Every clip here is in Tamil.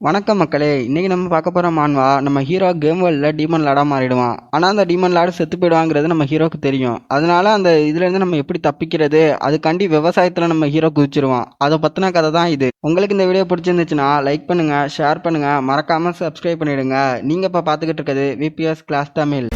வணக்கம் மக்களே, இன்னைக்கு நம்ம பார்க்க போற மான்வா நம்ம ஹீரோ கேம் வேர்ல்ட்ல டீமன் லார்டா மாறிடுவான். ஆனா அந்த டீமன் லார்டு செத்து போயிடுவாங்கிறது நம்ம ஹீரோக்கு தெரியும். அதனால அந்த இதுல இருந்து நம்ம எப்படி தப்பிக்கிறது, அதுக்காண்டி விவசாயத்துல நம்ம ஹீரோ குதிச்சிருவான். அதை பத்தின கதை தான் இது. உங்களுக்கு இந்த வீடியோ பிடிச்சிருந்துச்சுன்னா லைக் பண்ணுங்க, ஷேர் பண்ணுங்க, மறக்காம சப்ஸ்கிரைப் பண்ணிடுங்க. நீங்க இப்ப பாத்துக்கிட்டு இருக்கிறது விபிஎஸ் கிளாஸ் தமிழ்.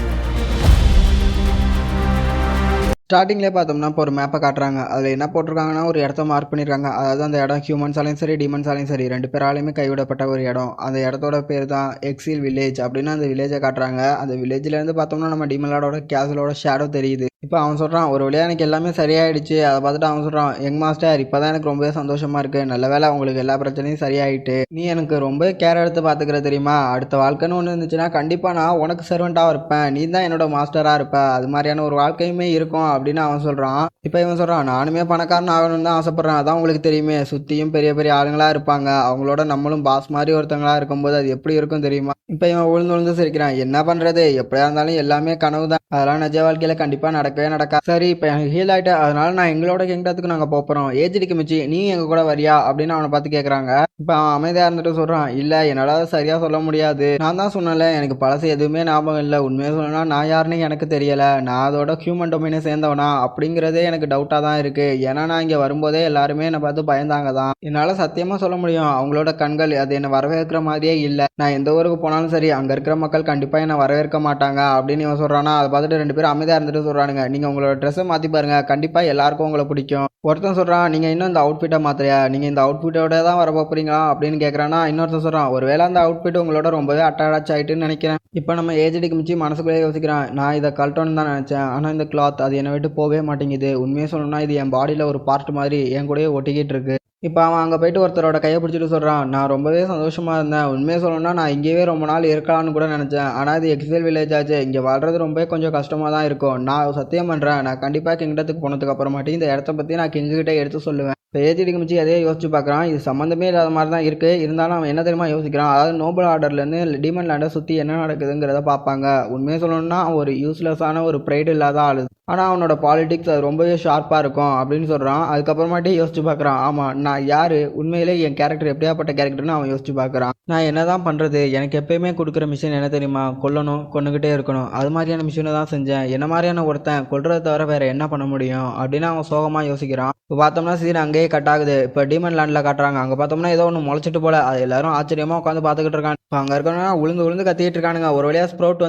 ஸ்டார்டிங்லேயே பார்த்தோம்னா இப்போ ஒரு மேப்பை காட்டுறாங்க. அதில் என்ன போட்டிருக்காங்கன்னா ஒரு இடத்த மார்க் பண்ணியிருக்காங்க. அதாவது அந்த இடம் ஹியூமன்ஸாலையும் சரி டீமன்ஸாலையும் சரி ரெண்டு பேராலையுமே கைவிடப்பட்ட ஒரு இடம். அந்த இடத்தோட பேர் தான் எக்ஸில் வில்லேஜ் அப்படின்னு அந்த வில்லேஜை காட்டுறாங்க. அந்த வில்லேஜ்லேருந்து பார்த்தோம்னா நம்ம டீமன்லாடோட கேசலோட ஷேடோ தெரியுது. இப்போ அவன் சொல்கிறான், ஒரு வழியாக எனக்கு எல்லாமே சரியாயிடுச்சு. அதை பார்த்துட்டு அவன் சொல்கிறான், யங் மாஸ்டர் இப்போ தான் எனக்கு ரொம்பவே சந்தோஷமாக இருக்குது. நல்ல வேலை உங்களுக்கு எல்லா பிரச்சனையும் சரியாயிட்டு. நீ எனக்கு ரொம்ப கேர் எடுத்து பார்த்துக்கிற தெரியுமா. அடுத்த வாழ்க்கைன்னு ஒன்று இருந்துச்சுன்னா கண்டிப்பாக நான் உனக்கு சர்வெண்ட்டாக இருப்பேன். நீ தான் என்னோட மாஸ்டராக இருப்ப. அது மாதிரியான ஒரு வாழ்க்கையுமே இருக்கும் அப்படின்னு அவன் சொல்கிறான். இப்போ இவன் சொல்கிறான், நானுமே பணக்காரன் ஆகணும்னு தான் ஆசைப்பட்றேன். அதான் உங்களுக்கு தெரியுமே, சுற்றியும் பெரிய பெரிய ஆளுங்களாக இருப்பாங்க. அவங்களோட நம்மளும் பாஸ் மாதிரி ஒருத்தங்களா இருக்கும்போது அது எப்படி இருக்கும் தெரியுமா. இப்போ இவன் உழுந்து சிரிக்கிறான். என்ன பண்ணுறது, எப்படியா இருந்தாலும் எல்லாமே கனவு தான். அதெல்லாம் நிஜ வாழ்க்கையில் கண்டிப்பாக நடக்கவே நடக்கா. சரி இப்போ எனக்கு ஹீல் ஆகிட்டேன், அதனால நான் எங்களோட கிங்டத்துக்கு நாங்கள் போகிறோம். ஏஜிடிக்கு மிச்சி நீ எங்கள் கூட வரியா அப்படின்னு அவனை பார்த்து கேட்குறாங்க. இப்போ அவன் அமைதியாக இருந்துட்டு சொல்கிறான், இல்லை என்னால் சரியாக சொல்ல முடியாது. நான் தான் சொன்னல, எனக்கு பழசு எதுவுமே ஞாபகம் இல்லை. உண்மையாக சொல்லணும்னா நான் யாருன்னு எனக்கு தெரியலை. நான் அதோட ஹியூமன் டொமைனை சேர்ந்தவனா அப்படிங்கிறதே எனக்கு டவுட்டாக தான் இருக்குது. ஏன்னா நான் இங்கே வரும்போதே எல்லாருமே என்னை பார்த்து பயந்தாங்க தான். என்னால் சத்தியமாக சொல்ல முடியும், அவங்களோட கண்கள் அது என்னை வரவேற்கிற மாதிரியே இல்லை. நான் எந்த ஊருக்கு போனாலும் சரி அங்கே இருக்கிற மக்கள் கண்டிப்பாக என்னை வரவேற்க மாட்டாங்க அப்படின்னு இவன் சொல்கிறானா. அதை பார்த்துட்டு ரெண்டு பேரும் அமைதியாக இருந்துட்டு சொல்கிறானுங்க, நீங்கள் உங்களோட ட்ரெஸ்ஸை மாற்றி பாருங்க, கண்டிப்பாக எல்லாருக்கும் உங்களை பிடிக்கும். ஒருத்தன் சொல்கிறான், நீங்கள் இன்னும் இந்த அவுட்ஃபிட்டை மாத்திரையா, நீங்கள் இந்த அவுட்ஃபிட்டோட தான் வர போகிறீங்களா அப்படின்னு கேட்குறானா. இன்னொருத்தன் சொல்கிறான், ஒருவேளை அந்த அவுட்ஃபிட் உங்களோட ரொம்பவே அட்டாச் ஆகிட்டுன்னு நினைக்கிறேன். இப்போ நம்ம ஏஜிடிக்கு மிச்சி மனசுக்குள்ளேயே யோசிக்கிறான், நான் இதை கழட்டணும்னு தான் நினச்சேன். ஆனால் இந்த கிளாத் அது என்னை விட்டு போகவே மாட்டேங்குது. உண்மையை சொல்லணும்னா இது என் பாடியில் ஒரு பார்ட் மாதிரி என் கூடயே ஒட்டிக்கிட்டு இருக்கு. இப்போ அவன் அங்கே போயிட்டு ஒருத்தரோட கையை பிடிச்சிட்டு சொல்கிறான், நான் ரொம்பவே சந்தோஷமாக இருந்தேன். உண்மையை சொல்லணும்னா நான் இங்கேயே ரொம்ப நாள் இருக்கலாம்னு கூட நினச்சேன். ஆனால் இது எக்ஸல் வில்லேஜ் ஆச்சு, இங்கே வாழ்றது ரொம்ப கொஞ்சம் கஷ்டமாக தான் இருக்கும். நான் சத்தியம் பண்ணுறேன், நான் கண்டிப்பாக கிங்டத்துக்கு போனதுக்கு அப்புறமாட்டி இந்த இடத்த பற்றி நான் கிங்கிட்ட எடுத்து சொல்லுவேன். இப்போ ஏஜிடிக்கு மிச்சி அதே யோசிச்சு பார்க்குறான். இது சம்மந்தமே இல்லாத மாதிரி தான் இருக்குது. இருந்தாலும் அவன் என்ன தெரியுமா யோசிக்கிறான், அதாவது நோபல் ஆர்டர்லேருந்து டீமன் லேண்டை சுற்றி என்ன நடக்குதுங்கிறத பார்ப்பாங்க. உண்மையை சொல்லணும்னா ஒரு யூஸ்லெஸ்ஸான ஒரு ப்ரைடு இல்லாத ஆளு. ஆனால் அவனோட பாலிடிக்ஸ் அது ரொம்பவே ஷார்ப்பாக இருக்கும் அப்படின்னு சொல்கிறான். அதுக்கப்புறமாட்டி யோசிச்சு பார்க்குறான், ஆமாம் நான் யார், உண்மையிலே என் கேரக்டர் எப்படியாப்பட்ட கேரக்டர்னு அவன் யோசிச்சு பார்க்குறான். நான் என்ன தான் பண்ணுறது, எனக்கு எப்பயுமே கொடுக்குற மிஷின் என்ன தெரியுமா, கொல்லணும், கொண்டுகிட்டே இருக்கணும். அது மாதிரியான மிஷினை தான் செஞ்சேன். என்ன மாதிரியான ஒருத்தன் கொல்றதை தவிர வேறு என்ன பண்ண முடியும் அப்படின்னு அவன் சோகமாக யோசிக்கிறான். இப்போ பார்த்தோம்னா சீன் அங்கேயே கட் ஆகுது. இப்போ டீமன் லேண்டில் காட்டுறாங்க. அங்கே பார்த்தோம்னா ஏதோ ஒன்று முளைச்சிட்டு போல, அது எல்லாரும் ஆச்சரியமாக உட்காந்து பார்த்துக்கிட்டு இருக்காங்க. இப்போ அங்கே இருக்கணும்னா உளுந்து கத்திக்கிட்டு இருக்கானுங்க. ஒரு வழியாக ஸ்ப்ரவுட்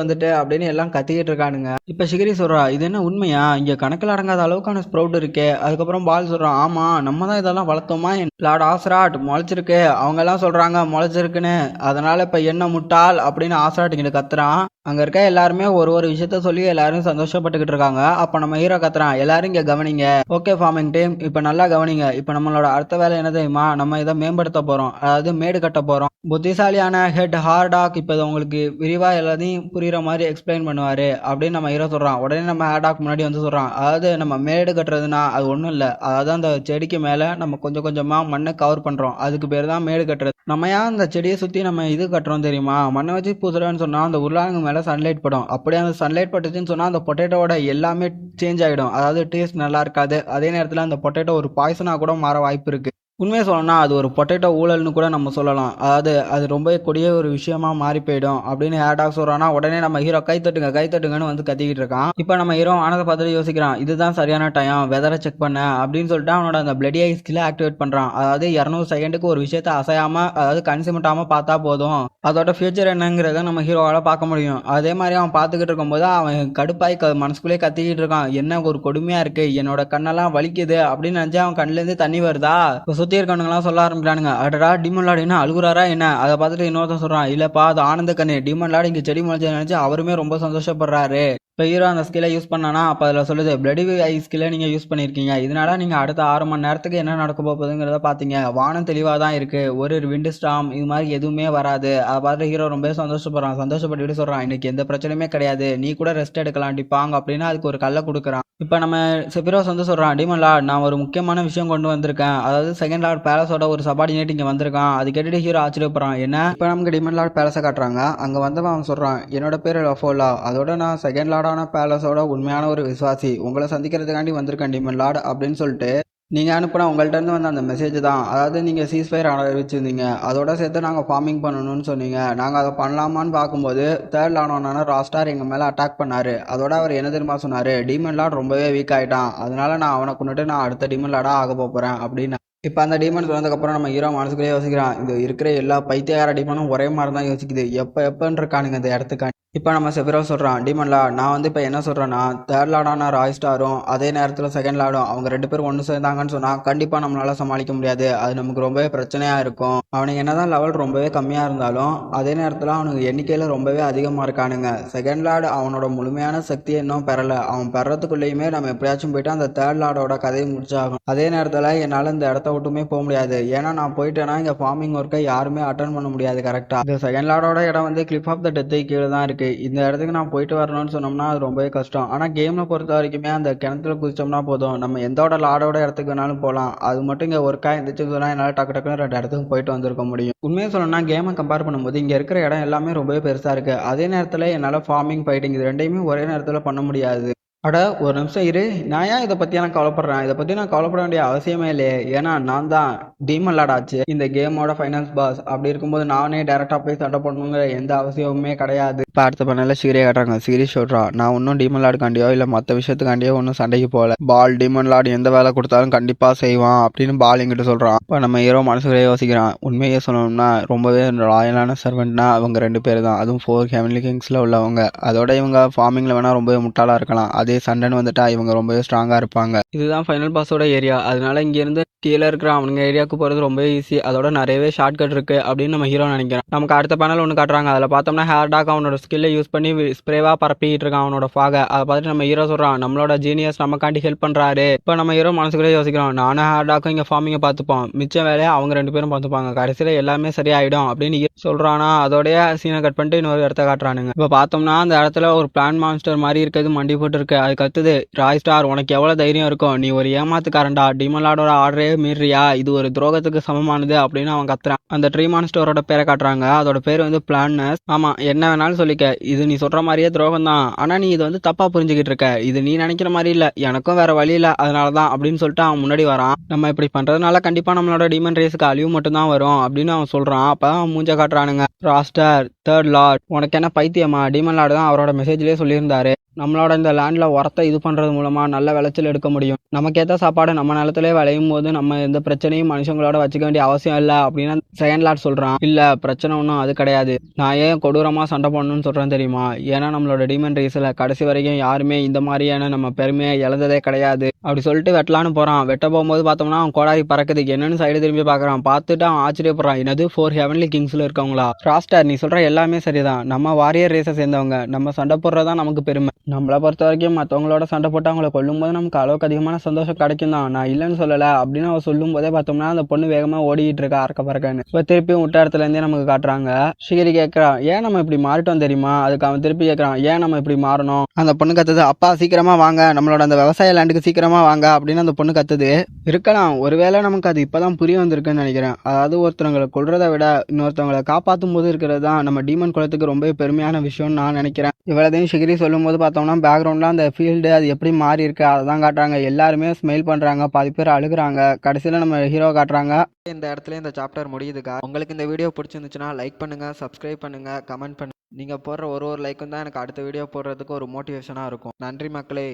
வந்துட்டு அப்படின்னு எல்லாம் கத்திக்கிட்டு இருக்கானுங்க. இப்போ சிகிரி சொல்கிறா, இது என்ன உண்மையா, இங்கே கணக்கில் அடங்காத அளவுக்கான ஸ்ப்ரவுட் இருக்கே. அதுக்கப்புறம் பால் சொல்கிறான், ஆமாம் நம்ம தான் இதெல்லாம் வளர்த்தோமா, லார்ட் ஆஸ்ராட் முளைச்சிருக்கு. அவங்க எல்லாம் சொல்கிறாங்க முளைச்சிருக்குன்னு. அதனால இப்போ என்ன முட்டாள் அப்படின்னு ஆஸ்ராட் இங்கே கத்துறான். அங்கே இருக்க எல்லாருமே ஒரு விஷயத்த சொல்லி எல்லாரும் சந்தோஷப்பட்டுக்கிட்டு இருக்காங்க. அப்போ நம்ம ஹீரோ கத்துறான், எல்லாரும் இங்கே கவனிங்க. ஓகே ஃபார்மிங் டீம், இப்போ நல்லா கவனிங்க. இப்போ நம்மளோட அடுத்த வேலை என்ன தெரியுமா, நம்ம இதை மேம்படுத்த போகிறோம். அதாவது மேடு கட்ட போகிறோம். புத்திசாலியான ஹெட் ஹார்டாக் இப்போ உங்களுக்கு விரிவாக எல்லாத்தையும் புரிகிற மாதிரி எக்ஸ்பிளைன் பண்ணுவார் அப்படின்னு நம்ம ஹீரோ சொல்கிறான். உடனே நம்ம ஹார்டாக் முன்னாடி வந்து சொல்கிறான், அதாவது நம்ம மேடு கட்டுறதுன்னா அது ஒன்றும் இல்லை. அதாவது அந்த செடிக்கு மேலே நம்ம கொஞ்சம் கொஞ்சமாக மண்ணை கவர் பண்ணுறோம். அதுக்கு பேர் தான் மேடு கட்டுறது. நம்ம ஏன் அந்த செடியை சுற்றி நம்ம இது கட்டுறோம் தெரியுமா, மண்ணை வச்சு பூசுறோன்னு சொன்னால் அந்த உருளாங்க மேலே சன்லைட் படும். அப்படியே அந்த சன்லைட் பட்டுச்சுன்னு சொன்னால் அந்த பொட்டேட்டோட எல்லாமே சேஞ்ச் ஆகிடும். அதாவது டேஸ்ட் நல்லா இருக்காது. அதே நேரத்தில் அந்த பொட்டேட்டோ ஒரு பாய்சனாக கூட மாற வாய்ப்பு இருக்குது. உண்மையை சொல்லணும்னா அது ஒரு பொட்டேட்டோ ஊழல்னு கூட நம்ம சொல்லலாம். அதாவது அது ரொம்ப கொடிய ஒரு விஷயமா மாறி போயிடும் அப்படின்னு ஹேர்டாக் சொல்கிறான்னா. உடனே நம்ம ஹீரோ கை தட்டுங்கன்னு வந்து கத்திக்கிட்டு இருக்கான். இப்போ நம்ம ஹீரோ ஆனதை பார்த்துட்டு யோசிக்கிறான், இதுதான் சரியான டைம் வெதரை செக் பண்ண அப்படின்னு சொல்லிட்டு அவனோட அந்த பிளடி ஐ ஸ்கில்லை ஆக்டிவேட் பண்ணுறான். அதாவது 200 செகண்டுக்கு ஒரு விஷயத்த அசையாமல், அதாவது கன்சிமெண்டாமல் பார்த்தா போதும், அதோட ஃபியூச்சர் என்னங்கிறத நம்ம ஹீரோவால் பார்க்க முடியும். அதே மாதிரி அவன் பார்த்துக்கிட்டு இருக்கும்போது அவன் கடுப்பாய் மனசுக்குள்ளே கத்திக்கிட்டு இருக்கான், என்ன ஒரு கொடுமையாக இருக்குது, என்னோட கண்ணெல்லாம் வலிக்குது அப்படின்னு நினச்சி அவன் கண்ணிலேருந்து தண்ணி வருதா. சுற்றி இருக்கவனுங்களாம் சொல்ல ஆரம்பிக்கிறானுங்க, அடடா டீமன் லார்டு என்ன அழுகுறாரா என்ன. அதை பார்த்துட்டு இன்னொருத்தன் சொல்கிறான், இல்லைப்பா அது ஆனந்த கண்ணு, டீமன் லார்டு இங்கே செடி முளைச்சு நினச்சி அவருமே ரொம்ப சந்தோஷப்படுறாரு. இப்போ ஹீரோ அந்த ஸ்கில்லை யூஸ் பண்ணானா. அப்போ அதில் சொல்லுது, பிளடி ஐ ஸ்கில்லை நீங்கள் யூஸ் பண்ணியிருக்கீங்க. இதனால நீங்கள் அடுத்த 6 மணி நேரத்துக்கு என்ன நடக்க போகுதுங்கிறத பார்த்தீங்க. வானம் தெளிவாக தான் இருக்குது, ஒரு விண்டு ஸ்டாம் இது மாதிரி எதுவுமே வராது. அதை பார்த்து ஹீரோ ரொம்ப சந்தோஷப்பட்டுட்டு சொல்கிறான், இன்னைக்கு எந்த பிரச்சனையுமே கிடையாது, நீ கூட ரெஸ்ட் எடுக்கலாம் டிப்பாங்க அப்படின்னு அதுக்கு ஒரு கல்லை கொடுக்குறான். இப்போ நம்ம செபிரோஸ் வந்து சொல்கிறான், டீமன் லார்ட் நான் ஒரு முக்கியமான விஷயம் கொண்டு வந்திருக்கேன். அதாவது செகண்ட் லார்ட் பேலஸோட ஒரு சபார்டினேட் இங்கே வந்திருக்கான். அது கேட்டுட்டு ஹீரோ ஆச்சரியப்படுறான். என்ன. இப்போ நமக்கு டீமன் லார்ட் பேலஸை காட்டுறாங்க. அங்கே வந்தவன் அவன் சொல்கிறான், என்னோட பேர் லஃபோலா, அதோட நான் செகண்ட் லார்டான பேலஸோட உண்மையான ஒரு விசுவாசி. உங்களை சந்திக்கிறதுக்காண்டி வந்திருக்கேன் டீமன் லார்ட் அப்படின்னு சொல்லிட்டு நீங்க அனுப்புன உங்கள்ட்ட இருந்து வந்த அந்த மெசேஜ் தான். அதாவது நீங்க சீஸ்ஃபயர் அறிவிச்சிருந்தீங்க. அதோட சேர்த்து நாங்க ஃபார்மிங் பண்ணணும்னு சொன்னீங்க. நாங்க அத பண்ணலாமான்னு பார்க்கும்போது, 3 லார்டான ராஸ்டார் எங்க மேல அட்டாக் பண்ணாரு. அதோட அவர் என்ன தெரியுமா சொன்னாரு? டீமன் லார்ட் ரொம்பவே வீக் ஆயிட்டான். அதனால நான் அவன கொன்னுட்டு நான் அடுத்த டீமன் லார்டா ஆக போறேன் அப்படின்னு. இப்ப அந்த டீமன் சொன்னதுக்கப்புறம் நம்ம ஹீரோ மனசுக்குள்ளே யோசிக்கிறான். இது இருக்கிற எல்லா பைத்தியக்கார டீமனும் ஒரே மாதிரி தான் யோசிக்குது. எப்பன்னு இருக்கானுங்க இந்த இடத்துக்கு. இப்போ நம்ம செஃபிரோஸ் சொல்கிறான், டீமன் லார்ட் நான் வந்து இப்போ என்ன சொல்கிறேன்னா, 3 லார்டான ராய் ஸ்டாரும் அதே நேரத்தில் 2nd லார்டும் அவங்க 2 பேரும் ஒன்று சேர்ந்தாங்கன்னு சொன்னால் கண்டிப்பாக நம்மளால சமாளிக்க முடியாது. அது நமக்கு ரொம்பவே பிரச்சனையாக இருக்கும். அவனுக்கு என்னதான் லெவல் ரொம்பவே கம்மியாக இருந்தாலும் அதே நேரத்தில் அவனுக்கு எண்ணிக்கையில் ரொம்பவே அதிகமாக இருக்கானுங்க. 2nd லார்டு அவனோட முழுமையான சக்தியை இன்னும் பெறலை. அவன் பெறத்துக்குள்ளேயுமே நம்ம எப்படியாச்சும் போயிட்டு அந்த 3rd லார்டோட கதையை முடிச்சாகும். அதே நேரத்தில் என்னால் இந்த இடத்த விட்டுமே போக முடியாது. ஏன்னா நான் போயிட்டேன்னா இங்கே ஃபார்மிங் ஒர்க்கை யாருமே அட்டன் பண்ண முடியாது கரெக்டாக. இந்த 2nd லார்டோட இடம் வந்து கிளிப் ஆஃப் த டெத்தை கீழே தான் இருக்குது. இந்த இடத்துக்கு நான் போயிட்டு வரணும்னு சொன்னோம்னா அது ரொம்பவே கஷ்டம். ஆனால் கேமில் பொறுத்த வரைக்குமே அந்த கிணத்துல குதிச்சோம்னா போதும், நம்ம எந்தோட லாடோட இடத்துக்கு வேணாலும் போகலாம். அது மட்டும் இங்கே ஒர்க்காக இருந்துச்சு சொன்னால் என்னால் டக்கு டக்குன்னு 2 இடத்துக்கு போயிட்டு வந்திருக்க முடியும். உண்மையை சொல்லணும்னா கேமை கம்பேர் பண்ணும்போது இங்கே இருக்கிற இடம் எல்லாமே ரொம்பவே பெருசாக இருக்குது. அதே நேரத்தில் என்னால் ஃபார்மிங் ஃபைட்டிங் இது ரெண்டையுமே ஒரே நேரத்தில் பண்ண முடியாது. அட ஒரு நிமிஷம் இரு, நான் ஏன் இதை பற்றி நான் கவலைப்படுறேன்? இதை பற்றி நான் கவலைப்பட வேண்டிய அவசியமே இல்லையே. ஏன்னா நான் தான் டீமன் லார்ட் ஆச்சு, இந்த கேமோட ஃபைனல்ஸ் பாஸ். அப்படி இருக்கும்போது நானே டேரெக்டாக போய் சண்டை போடணுங்கிற எந்த அவசியமுமே கிடையாது. இப்போ அடுத்த பண்ணல சீரியை காட்டுறாங்க. சீரியஸ் சொல்கிறான், நான் ஒன்றும் டீமன் லார்டுக்காண்டியோ இல்லை மற்ற விஷயத்துக்காண்டியோ ஒன்றும் சண்டைக்கு போகல. பால் டீமன் லார்டு எந்த வேலை கொடுத்தாலும் கண்டிப்பாக செய்வான் அப்படின்னு பால் எங்கிட்ட சொல்கிறான். இப்போ நம்ம ஹீரோ மனசுக்குள்ளே யோசிக்கிறான், உண்மையே சொல்லணும்னா ரொம்பவே ராயலான சர்வெண்ட்னா அவங்க 2 பேர் தான். அதுவும் 4 ஹெவன்லி கிங்ஸில் உள்ளவங்க. அதோட இவங்க ஃபார்மிங்கில் வேணால் ரொம்பவே முட்டாளாக இருக்கலாம். அதே சண்டைன்னு வந்துட்டா இவங்க ரொம்பவே ஸ்ட்ராங்காக இருப்பாங்க. இதுதான் ஃபைனல் பாஸோட ஏரியா. அதனால இங்கேருந்து கீழே இருக்கிற அவனுங்க ஏரியாவுக்கு போகிறது ரொம்பவே ஈஸி. அதோட நிறையவே ஷார்ட் கட் இருக்குது அப்படின்னு நம்ம ஹீரோ நினைக்கிறோம். நமக்கு அடுத்த பேனல் ஒன்று காட்டுறாங்க. அதில் பார்த்தோம்னா ஹேர்டாக் அவனோட ஸ்கில்லை யூஸ் பண்ணி ஸ்ப்ரேவாக பரப்பிட்டு இருக்கான் அவனோட ஃபாகை. அதை பார்த்துட்டு நம்ம ஹீரோ சொல்கிறான், நம்மளோட ஜீனியஸ் நமக்காண்டி ஹெல்ப் பண்ணுறாரு. இப்போ நம்ம ஹீரோ மனசுக்குள்ளே யோசிக்கிறோம், நானும் ஹேர்டாக்கும் இங்கே ஃபார்மிங்கை பார்த்துப்போம், மிச்சம் வேலையை அவங்க 2 பேரும் பார்த்துப்பாங்க, கடைசியில் எல்லாமே சரியாயிடும் அப்படின்னு சொல்கிறானா. அதோடய சீனை கட் பண்ணிட்டு இன்னொரு இடத்த காட்டுறானுங்க. இப்போ பார்த்தோம்னா அந்த இடத்துல ஒரு பிளான் மான்ஸ்டர் மாதிரி இருக்கிறது மண்டி போட்டு இருக்கு. அது கத்துது, ராய் ஸ்டார் உனக்கு எவ்வளவு தைரியம் இருக்கும், நீ ஒரு ஏமாத்துக்காரன்டா, டீமன் லார்டோட ஆர்டரே மீறியா, இது ஒரு துரோகத்துக்கு சமமானது அப்படின்னு அவன் கத்துறான். அந்த ட்ரீ மான்ஸ்டரோட பேரை காட்டுறாங்க. அதோட பேர் வந்து பிளான்னஸ். ஆமா, என்ன வேணாலும் சொல்லிக்க, இது நீ சொல்ற மாதிரியே துரோகம் தான். ஆனா நீ இது வந்து தப்பா புரிஞ்சுக்கிட்டு இருக்க, இது நீ நினைக்கிற மாதிரி இல்ல, எனக்கும் வேற வழி இல்ல, அதனாலதான் அப்படின்னு சொல்லிட்டு அவன் முன்னாடி வரான். நம்ம இப்படி பண்றதுனால கண்டிப்பா நம்மளோட டீமன் ரேஸுக்கு அழிவு மட்டும் தான் வரும் அப்படின்னு அவன் சொல்றான். அப்பதான் அவன் மூஞ்ச காட்டுறானுங்க. ராஸ்டர் 3rd லார்ட், உனக்கு என்ன பைத்தியமா? டீமன் லார்டு தான் அவரோட மெசேஜ்லயே சொல்லியிருந்தாரு, நம்மளோட இந்த லேண்டில் உரத்தை இது பண்ணுறது மூலமாக நல்ல விளைச்சல் எடுக்க முடியும். நமக்கேற்ற சாப்பாடு நம்ம நிலத்திலே விளையும் போது நம்ம எந்த பிரச்சனையும் மனுஷங்களோட வச்சுக்க வேண்டிய அவசியம் இல்லை அப்படின்னு 2nd லார்ட் சொல்கிறான். இல்லை பிரச்சனை ஒன்றும் அது கிடையாது, நான் ஏன் கொடூரமாக சண்டை போடணும்னு சொல்கிறேன் தெரியுமா? ஏன்னா நம்மளோட டீமன் ரேஸில் கடைசி வரைக்கும் யாருமே இந்த மாதிரியான நம்ம பெருமையை இழந்ததே கிடையாது அப்படி சொல்லிட்டு வெட்டலான்னு போகிறான். வெட்ட போகும்போது பார்த்தோம்னா அவன் கோடாரி பறக்குது. என்னன்னு சைடு திரும்பி பார்க்குறான். பார்த்துட்டு அவன் ஆச்சரியப்படுறான், என்னது 4 ஹெவன்லி கிங்ஸில் இருக்கவங்களா? ராஸ்டர் நீ சொல்கிற எல்லாமே சரிதான், நம்ம வாரியர் ரேஸை சேர்ந்தவங்க, நம்ம சண்டை போடுறதான் நமக்கு பெருமை. நம்மளை பொறுத்த வரைக்கும் மற்றவங்களோட சண்டை போட்டு அவங்கள கொல்லும் போது நமக்கு அளவுக்கு அதிகமான சந்தோஷம் கிடைக்கும் தான், நான் இல்லைன்னு சொல்லலை அப்படின்னு அவன் சொல்லும் போதே பார்த்தோம்னா அந்த பொண்ணு வேகமாக ஓடிட்டு இருக்கா அறக்க பறக்கன்னு. இப்போ திருப்பியும் விட்ட இடத்துலேருந்தே நமக்கு காட்டுறாங்க. ஷிகிரி கேட்குறான், ஏன் நம்ம இப்படி மாறிட்டோம் தெரியுமா? அதுக்கு அவன் திருப்பி கேட்குறான், ஏன் நம்ம இப்படி மாறணும்? அந்த பொண்ணு கத்துது, அப்பா சீக்கிரமா வாங்க, நம்மளோட அந்த விவசாய லேண்டுக்கு சீக்கிரமா வாங்க அப்படின்னு அந்த பொண்ணு கத்துது. இருக்கலாம், ஒருவேளை நமக்கு அது இப்போதான் புரிய வந்திருக்குன்னு நினைக்கிறேன். அதாவது ஒருத்தவங்களை கொல்றதை விட இன்னொருத்தவங்களை காப்பாற்றும் போது இருக்கிறது தான் நம்ம டீமன் குலத்துக்கு ரொம்ப பெருமையான விஷயம்னு நான் நினைக்கிறேன். இவ்வளோதையும் ஷிகிரி சொல்லும் போது பார்த்தோம்னா பேக்ரவுண்டில் அந்த ஃபீல்டு அது எப்படி மாறி இருக்கு அதை தான் காட்டுறாங்க. எல்லாருமே ஸ்மைல் பண்ணுறாங்க, பாதி பேர் அழுகுறாங்க. கடைசியில் நம்ம ஹீரோ காட்டுறாங்க. இந்த இடத்துல இந்த சாப்டர் முடியுதுக்கா. உங்களுக்கு இந்த வீடியோ பிடிச்சிருந்துச்சுன்னா லைக் பண்ணுங்கள், சப்ஸ்கிரைப் பண்ணுங்கள், கமெண்ட் பண்ணுங்கள். நீங்கள் போடுற ஒரு லைக்கும் தான் எனக்கு அடுத்த வீடியோ போடுறதுக்கு ஒரு மோட்டிவேஷனாக இருக்கும். நன்றி மக்களே.